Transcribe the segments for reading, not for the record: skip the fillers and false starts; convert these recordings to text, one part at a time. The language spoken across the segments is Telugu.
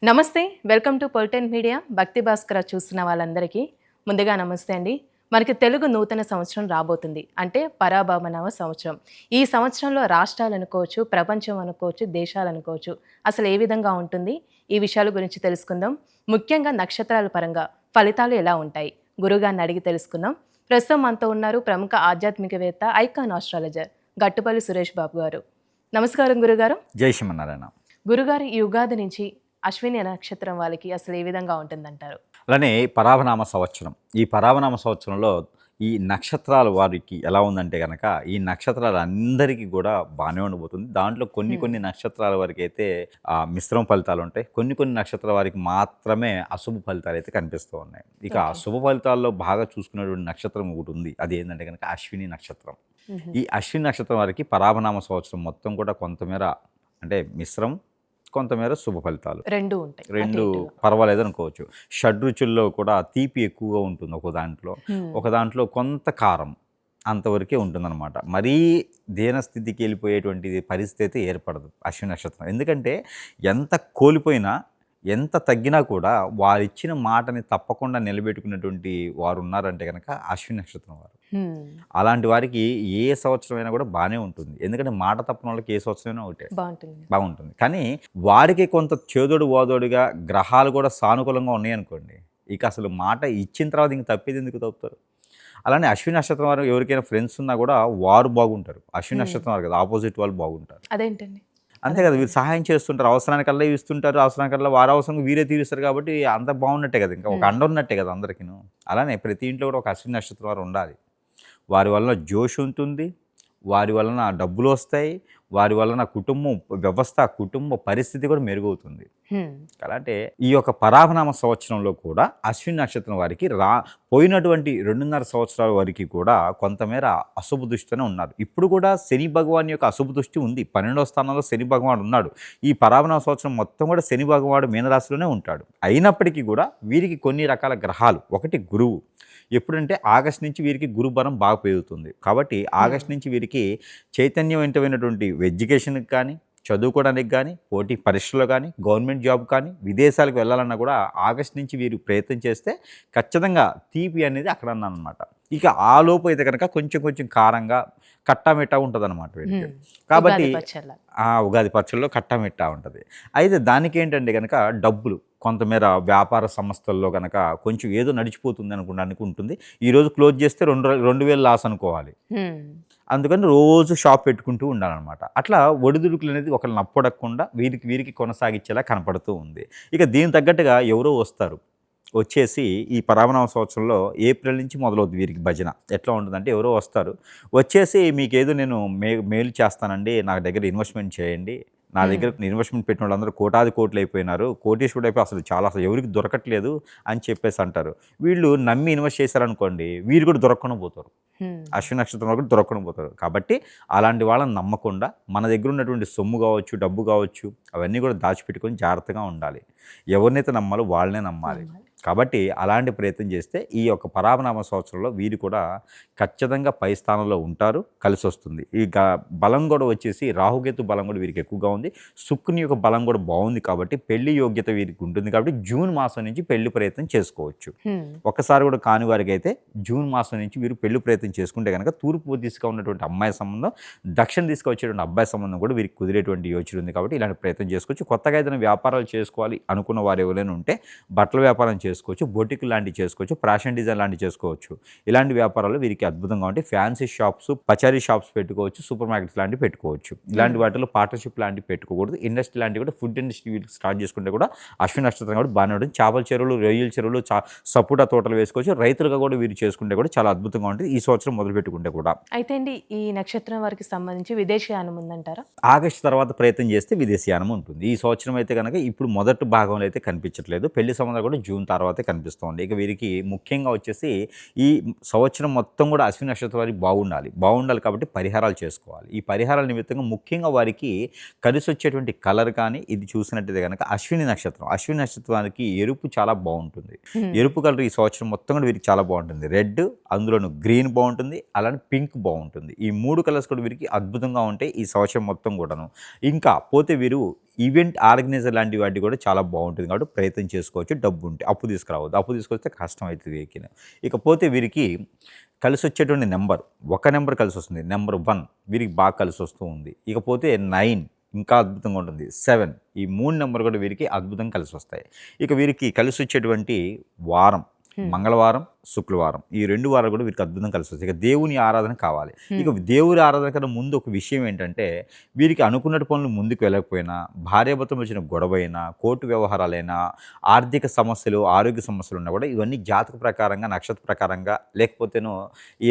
నమస్తే. వెల్కమ్ టు పొలిటెన్ మీడియా. భక్తి భాస్కర చూస్తున్న వాళ్ళందరికీ ముందుగా నమస్తే అండి. మనకి తెలుగు నూతన సంవత్సరం రాబోతుంది. అంటే పరాభవనవ సంవత్సరం. ఈ సంవత్సరంలో రాష్ట్రాలు అనుకోవచ్చు, ప్రపంచం అనుకోవచ్చు, దేశాలు అనుకోవచ్చు. అసలు ఏ విధంగా ఉంటుంది? ఈ విషయాల గురించి తెలుసుకుందాం. ముఖ్యంగా నక్షత్రాల పరంగా ఫలితాలు ఎలా ఉంటాయి? గురుగారిని అడిగి తెలుసుకుందాం. ప్రస్తుతం మనతో ఉన్నారు ప్రముఖ ఆధ్యాత్మికవేత్త, ఐకాన్ ఆస్ట్రాలజర్ గట్టుపల్లి సురేష్ బాబు గారు. నమస్కారం గురుగారు. జై శ్రీమన్నారాయణ. గురుగారు, ఈ యుగాది నుంచి అశ్విని నక్షత్రం వాళ్ళకి అసలు ఏ విధంగా ఉంటుందంటారు? అలానే పరాభనామ సంవత్సరం. ఈ పరాభనామ సంవత్సరంలో ఈ నక్షత్రాల వారికి ఎలా ఉందంటే గనక, ఈ నక్షత్రాలు అందరికీ కూడా బాగానే ఉండబోతుంది. దాంట్లో కొన్ని నక్షత్రాల వారికి అయితే మిశ్రమ ఫలితాలు ఉంటాయి. కొన్ని నక్షత్రాల వారికి మాత్రమే అశుభ ఫలితాలు అయితే కనిపిస్తూ ఉన్నాయి. ఇక శుభ ఫలితాల్లో బాగా చూసుకునేటువంటి నక్షత్రం ఒకటి ఉంది. అది ఏంటంటే కనుక అశ్విని నక్షత్రం. ఈ అశ్విని నక్షత్రం వారికి పరాభనామ సంవత్సరం మొత్తం కూడా కొంతమేర అంటే మిశ్రం, కొంతమేర శుభ ఫలితాలు రెండు ఉంటాయి. రెండు పర్వాలేదు అనుకోవచ్చు. షడ్రుచుల్లో కూడా తీపి ఎక్కువగా ఉంటుంది ఒక దాంట్లో కొంత కారం అంతవరకే ఉంటుందన్నమాట. మరీ దీనస్థితికి వెళ్ళిపోయేటువంటి పరిస్థితి ఏర్పడదు అశ్విని నక్షత్రం. ఎందుకంటే ఎంత కోల్పోయినా, ఎంత తగ్గినా కూడా వారిచ్చిన మాటని తప్పకుండా నిలబెట్టుకున్నటువంటి వారు ఉన్నారంటే కనుక అశ్విని నక్షత్రం వారు. అలాంటి వారికి ఏ సంవత్సరమైనా కూడా బాగానే ఉంటుంది. ఎందుకంటే మాట తప్పని వాళ్ళకి ఏ సంవత్సరమైనా ఒకటే బాగుంటుంది. కానీ వారికి కొంత చేదోడు వాదోడుగా గ్రహాలు కూడా సానుకూలంగా ఉన్నాయనుకోండి, ఇక అసలు మాట ఇచ్చిన తర్వాత ఇంక తప్పేది ఎందుకు తప్పుతారు? అలానే అశ్విని నక్షత్రం వారు ఎవరికైనా ఫ్రెండ్స్ ఉన్నా కూడా వారు బాగుంటారు. అశ్విని నక్షత్రం వారు కదా, ఆపోజిట్ వాళ్ళు బాగుంటారు. అదేంటండి? అంతే కదా, వీరు సహాయం చేస్తుంటారు. అవసరానికల్లా ఇస్తుంటారు, అవసరానికల్లా వారి అవసరం వీరే తీరుస్తారు. కాబట్టి అంత బాగున్నట్టే కదా, ఇంకా ఒక అండ ఉన్నట్టే కదా అందరికీ. అలానే ప్రతి ఇంట్లో కూడా ఒక అశ్విని నక్షత్రం వారు ఉండాలి. వారి వలన జోష్ ఉంటుంది, వారి వలన డబ్బులు వస్తాయి, వారి వలన కుటుంబ వ్యవస్థ, కుటుంబ పరిస్థితి కూడా మెరుగవుతుంది. అలాంటి ఈ యొక్క పరాభనామ సంవత్సరంలో కూడా అశ్విని నక్షత్రం వారికి పోయినటువంటి 2.5 సంవత్సరాల వరకు కూడా కొంతమేర అశుభ దృష్టితోనే ఉన్నారు. ఇప్పుడు కూడా శని భగవాన్ యొక్క అశుభ దృష్టి ఉంది. 12వ స్థానంలో శని భగవాడు ఉన్నాడు. ఈ పరాభనామ సంవత్సరం మొత్తం కూడా శని భగవాడు మీనరాశిలోనే ఉంటాడు. అయినప్పటికీ కూడా వీరికి కొన్ని రకాల గ్రహాలు, ఒకటి గురువు. ఎప్పుడంటే ఆగస్ట్ నుంచి వీరికి గురుబలం బాగా పెరుగుతుంది. కాబట్టి ఆగస్ట్ నుంచి వీరికి చైతన్యవంతమైనటువంటి ఎడ్యుకేషన్కి కానీ, చదువుకోవడానికి కానీ, పోటీ పరీక్షలు కానీ, గవర్నమెంట్ జాబ్ కానీ, విదేశాలకు వెళ్ళాలన్నా కూడా ఆగస్ట్ నుంచి వీరు ప్రయత్నం చేస్తే ఖచ్చితంగా తీపి అనేది అక్కడ అన్నమాట. ఇక ఆ లోపు అయితే కనుక కొంచెం కారంగా కట్టామిట్టా ఉంటుంది అనమాట వీరికి. కాబట్టి ఉగాది పచ్చళ్ళలో కట్టామిట్టా ఉంటుంది. అయితే దానికి ఏంటంటే కనుక డబ్బులు కొంతమేర వ్యాపార సంస్థల్లో కనుక కొంచెం ఏదో నడిచిపోతుంది అనుకోవడానికి ఉంటుంది. ఈరోజు క్లోజ్ చేస్తే 2,000 లాస్ అనుకోవాలి. అందుకని రోజు షాప్ పెట్టుకుంటూ ఉండాలన్నమాట. అట్లా ఒడిదుడుకులు అనేది ఒకరిని అప్పడకుండా వీరికి కొనసాగించేలా కనపడుతూ ఉంది. ఇక దీనికి తగ్గట్టుగా ఎవరో వస్తారు, వచ్చేసి ఈ పరాభనామ సంవత్సరంలో ఏప్రిల్ నుంచి మొదలవుతుంది వీరికి భజన. ఎట్లా ఉంటుందంటే ఎవరో వస్తారు, వచ్చేసి మీకేదో నేను మేలు చేస్తానండి, నా దగ్గర ఇన్వెస్ట్మెంట్ చేయండి, నా దగ్గర ఇన్వెస్ట్మెంట్ పెట్టిన వాళ్ళందరూ కోట్లు అయిపోయినారు, కోటీశ్వరుడు అయిపోయి అసలు ఎవరికి దొరకట్లేదు అని చెప్పేసి అంటారు. వీళ్ళు నమ్మి ఇన్వెస్ట్ చేశారనుకోండి, వీరు కూడా దొరకకుండా పోతారు. అశ్విని నక్షత్రం కూడా దొరకకుండా పోతారు. కాబట్టి అలాంటి వాళ్ళని నమ్మకుండా మన దగ్గర ఉన్నటువంటి సొమ్ము కావచ్చు, డబ్బు కావచ్చు, అవన్నీ కూడా దాచిపెట్టుకొని జాగ్రత్తగా ఉండాలి. ఎవరినైతే నమ్మాలో వాళ్ళనే నమ్మాలి. కాబట్టి అలాంటి ప్రయత్నం చేస్తే ఈ యొక్క పరాభనామ సంవత్సరంలో వీరు కూడా ఖచ్చితంగా పై స్థానంలో ఉంటారు, కలిసి వస్తుంది. ఈ బలం కూడా వచ్చేసి రాహుకేతు బలం కూడా వీరికి ఎక్కువగా ఉంది. శుక్రుని యొక్క బలం కూడా బాగుంది. కాబట్టి పెళ్లి యోగ్యత వీరికి ఉంటుంది. కాబట్టి జూన్ మాసం నుంచి పెళ్లి ప్రయత్నం చేసుకోవచ్చు. ఒక్కసారి కూడా కాని వారికి అయితే జూన్ మాసం నుంచి వీరు పెళ్లి ప్రయత్నం చేసుకుంటే కనుక తూర్పు దిశగా ఉన్నటువంటి అమ్మాయి సంబంధం, దక్షిణ దిశగా వచ్చేటువంటి అబ్బాయి సంబంధం కూడా వీరికి కుదిరేటువంటి యోచన ఉంది. కాబట్టి ఇలాంటి ప్రయత్నం చేసుకోవచ్చు. కొత్తగా ఏదైనా వ్యాపారాలు చేసుకోవాలి అనుకున్న వారు ఎవరైనా ఉంటే బట్టల వ్యాపారం చేసుకోవచ్చు, బొటిక్ లాంటివి చేసుకోవచ్చు, ఫ్యాషన్ డిజైన్ లాంటివి చేసుకోవచ్చు. ఇలాంటి వ్యాపారాలు వీరికి అద్భుతంగా ఉంటాయి. ఫ్యాన్సీ షాప్స్, పచారీ షాప్స్ పెట్టుకోవచ్చు, సూపర్ మార్కెట్స్ లాంటివి పెట్టుకోవచ్చు. ఇలాంటి వాటిలో పార్ట్నర్షిప్ లాంటివి పెట్టుకోకూడదు. ఇండస్ట్రీ లాంటివి కూడా, ఫుడ్ ఇండస్ట్రీ వీటికి స్టార్ట్ చేసుకుంటే కూడా అశ్విని నక్షత్రం కూడా బాగానే ఉంటుంది. చేపల చెరువులు, రొయ్యల చెరువులు, సపోటా తోటలు వేసుకోవచ్చు. రైతులుగా కూడా వీరు చేసుకుంటే కూడా చాలా అద్భుతంగా ఉంటుంది ఈ సంవత్సరం మొదలు పెట్టుకుంటే కూడా. అయితే అండి, ఈ నక్షత్రం వారికి సంబంధించి విదేశీయానం ఉందంటారా? ఆగస్టు తర్వాత ప్రయత్నం చేస్తే విదేశీయానం ఉంటుంది. ఈ సంవత్సరం అయితే కనుక ఇప్పుడు మొదటి భాగంలో అయితే కనిపించట్లేదు. పెళ్లి సంబంధాలు కూడా జూన్ తర్వాతే కనిపిస్తుంది. ఇక వీరికి ముఖ్యంగా వచ్చేసి ఈ సంవత్సరం మొత్తం కూడా అశ్విని నక్షత్రం వారికి బాగుండాలి కాబట్టి పరిహారాలు చేసుకోవాలి. ఈ పరిహారాల నిమిత్తంగా ముఖ్యంగా వారికి కలిసి వచ్చేటువంటి కలర్ కానీ ఇది చూసినట్టయితే కనుక అశ్విని నక్షత్రానికి ఎరుపు చాలా బాగుంటుంది. ఎరుపు కలర్ ఈ సంవత్సరం మొత్తం కూడా వీరికి చాలా బాగుంటుంది. రెడ్, అందులోను గ్రీన్ బాగుంటుంది, అలానే పింక్ బాగుంటుంది. ఈ 3 కలర్స్ కూడా వీరికి అద్భుతంగా ఉంటాయి ఈ సంవత్సరం మొత్తం కూడాను. ఇంకా పోతే వీరు ఈవెంట్ ఆర్గనైజర్ లాంటి వాటి కూడా చాలా బాగుంటుంది కాబట్టి ప్రయత్నం చేసుకోవచ్చు. డబ్బు ఉంటే అప్పు తీసుకురావద్దు, అప్పు తీసుకొస్తే కష్టం అవుతుంది వీరికి. ఇకపోతే వీరికి కలిసి వచ్చేటువంటి నెంబర్, ఒక నెంబర్ కలిసి వస్తుంది, నెంబర్ 1 వీరికి బాగా కలిసి వస్తూ ఉంది. ఇకపోతే 9 ఇంకా అద్భుతంగా ఉంటుంది, 7 ఈ 3 నెంబర్ కూడా వీరికి అద్భుతంగా కలిసి వస్తాయి. ఇక వీరికి కలిసి వచ్చేటువంటి వారం మంగళవారం, శుక్రవారం ఈ 2 వారాలు కూడా వీరికి అద్భుతం కలిసి వస్తాయి. ఇక దేవుని ఆరాధన కావాలి. ఇక దేవుని ఆరాధన కన్నా ముందు ఒక విషయం ఏంటంటే వీరికి అనుకున్నట్టు పనులు ముందుకు వెళ్ళకపోయినా, భార్యాభర్తలు వచ్చిన గొడవైనా, కోర్టు వ్యవహారాలైనా, ఆర్థిక సమస్యలు, ఆరోగ్య సమస్యలు ఉన్నా కూడా ఇవన్నీ జాతక ప్రకారంగా, నక్షత్ర ప్రకారంగా, లేకపోతేనో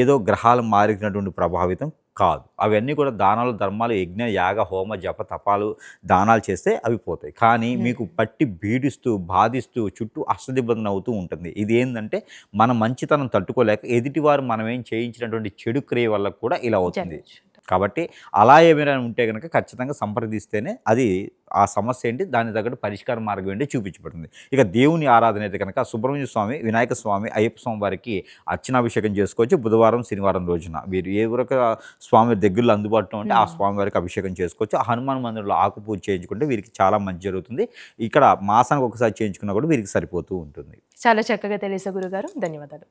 ఏదో గ్రహాలు మారినటువంటి ప్రభావితం కాదు. అవన్నీ కూడా దానాలు, ధర్మాలు, యజ్ఞ, యాగ, హోమ, జప, తపాలు, దానాలు చేస్తే అవి పోతాయి. కానీ మీకు పట్టి బీడిస్తూ, బాధిస్తూ, చుట్టూ అష్టదిబ్బంది అవుతూ ఉంటుంది. ఇది ఏంటంటే మన మంచితనం తట్టుకోలేక ఎదుటివారు మనం ఏం చేయించినటువంటి చెడు క్రియ వల్ల కూడా ఇలా అవుతుంది. కాబట్టి అలా ఏమైనా ఉంటే కనుక ఖచ్చితంగా సంప్రదిస్తేనే అది ఆ సమస్య ఏంటి, దాని తగ్గట్టు పరిష్కార మార్గం ఏంటి చూపించబడుతుంది. ఇక దేవుని ఆరాధన అయితే కనుక సుబ్రహ్మణ్య స్వామి, వినాయక స్వామి, అయ్యప్ప స్వామి వారికి అర్చనాభిషేకం చేసుకోవచ్చు. బుధవారం, శనివారం రోజున వీరు ఏ ఒక స్వామి దగ్గరలో అందుబాటులో ఉంటే ఆ స్వామి వారికి అభిషేకం చేసుకోవచ్చు. హనుమాన్ మందిరంలో ఆకు పూజ చేయించుకుంటే వీరికి చాలా మంచి జరుగుతుంది. ఇక్కడ మాసానికి ఒకసారి చేయించుకున్నా కూడా వీరికి సరిపోతూ ఉంటుంది. చాలా చక్కగా తెలియసే గురుగారు, ధన్యవాదాలు.